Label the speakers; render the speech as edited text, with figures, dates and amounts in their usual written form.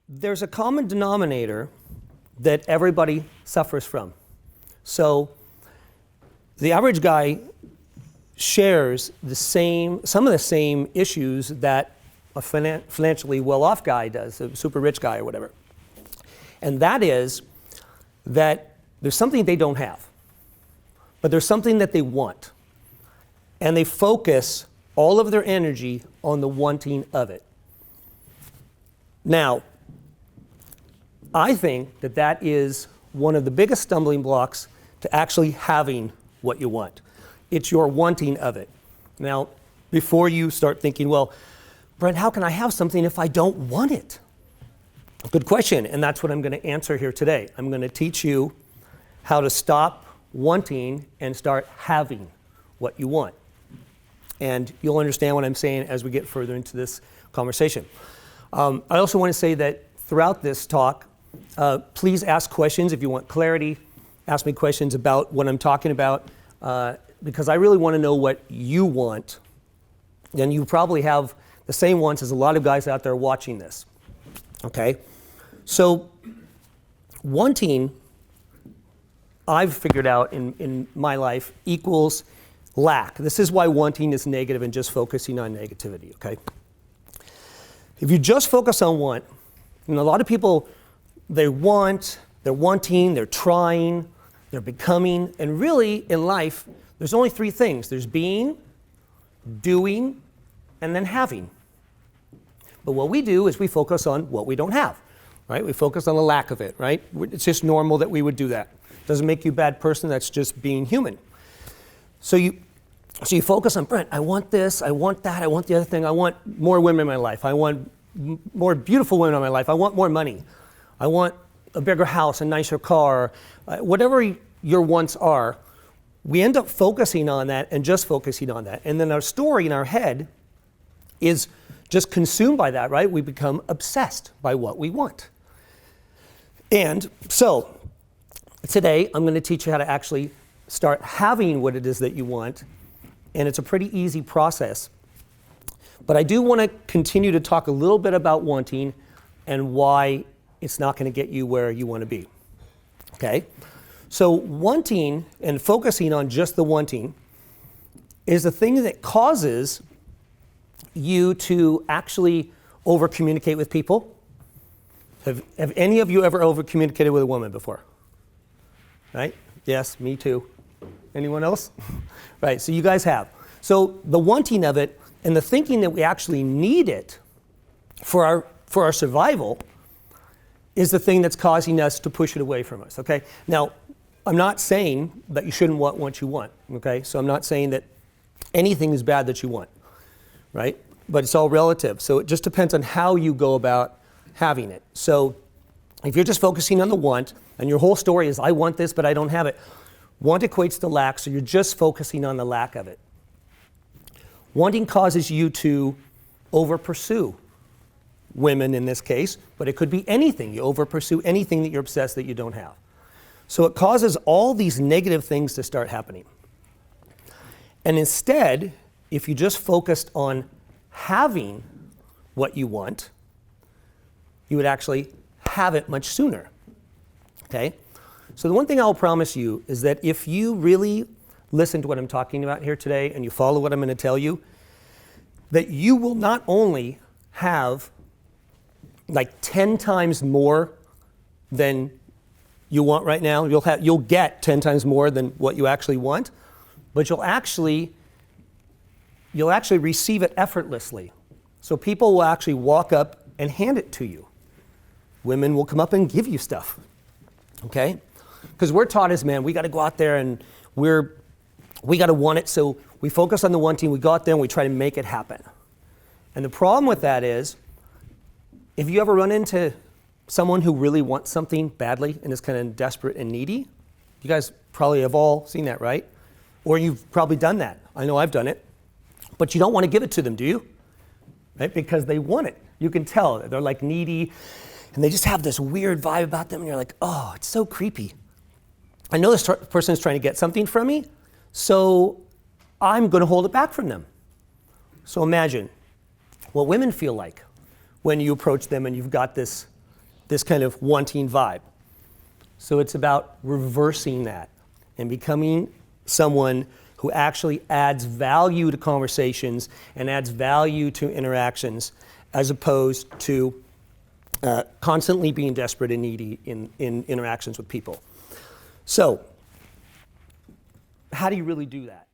Speaker 1: there's a common denominator that everybody suffers from. So the average guy shares some of the same issues that a financially well-off guy does, a super rich guy or whatever. And that is that there's something they don't have, but there's something that they want. And they focus all of their energy on the wanting of it. Now, I think that that is one of the biggest stumbling blocks to actually having what you want. It's your wanting of it. Now, before you start thinking, well, Brent, how can I have something if I don't want it? Good question, and that's what I'm going to answer here today. I'm going to teach you how to stop wanting and start having what you want. And you'll understand what I'm saying as we get further into this conversation. I also want to say that throughout this talk, please ask questions if you want clarity. Ask me questions about what I'm talking about, because I really want to know what you want. And you probably have the same wants as a lot of guys out there watching this. Okay? So, wanting, I've figured out in my life, equals lack. This is why wanting is negative and just focusing on negativity, okay? If you just focus on want, and a lot of people, they're wanting, they're trying, they're becoming, and really in life, there's only three things. There's being, doing, and then having. But what we do is we focus on what we don't have, right? We focus on the lack of it, right? It's just normal that we would do that. Doesn't make you a bad person, that's just being human. So you focus on, Brent, I want this, I want that, I want the other thing, I want more women in my life, I want more beautiful women in my life, I want more money, I want a bigger house, a nicer car, whatever your wants are, we end up focusing on that and just focusing on that. And then our story in our head is just consumed by that, right? We become obsessed by what we want. And so, today I'm going to teach you how to actually start having what it is that you want, and it's a pretty easy process. But I do want to continue to talk a little bit about wanting and why it's not going to get you where you want to be. Okay? So wanting and focusing on just the wanting is the thing that causes you to actually over-communicate with people. Have any of you ever over-communicated with a woman before? Right? Yes, me too. Anyone else? Right, so you guys have. So the wanting of it and the thinking that we actually need it for our survival is the thing that's causing us to push it away from us, okay? Now, I'm not saying that you shouldn't want what you want, okay? So I'm not saying that anything is bad that you want, right? But it's all relative. So it just depends on how you go about having it. So if you're just focusing on the want, and your whole story is, I want this, but I don't have it, want equates to lack, so you're just focusing on the lack of it. Wanting causes you to over-pursue women in this case, but it could be anything. You over-pursue anything that you're obsessed that you don't have. So it causes all these negative things to start happening. And instead, if you just focused on having what you want, you would actually have it much sooner. Okay? So the one thing I'll promise you is that if you really listen to what I'm talking about here today and you follow what I'm going to tell you, that you will not only have like 10 times more than you want right now, you'll get 10 times more than what you actually want, but you'll actually receive it effortlessly. So people will actually walk up and hand it to you. Women will come up and give you stuff. Okay? Because we're taught as men, we got to go out there and we got to want it, so we focus on the wanting, we go out there and we try to make it happen. And the problem with that is, if you ever run into someone who really wants something badly and is kind of desperate and needy, you guys probably have all seen that, right? Or you've probably done that. I know I've done it. But you don't want to give it to them, do you? Right? Because they want it. You can tell they're like needy, and they just have this weird vibe about them, and you're like, oh, it's so creepy. I know this person is trying to get something from me, so I'm going to hold it back from them. So imagine what women feel like when you approach them and you've got this this kind of wanting vibe. So it's about reversing that and becoming someone who actually adds value to conversations and adds value to interactions, as opposed to constantly being desperate and needy in interactions with people. So, how do you really do that?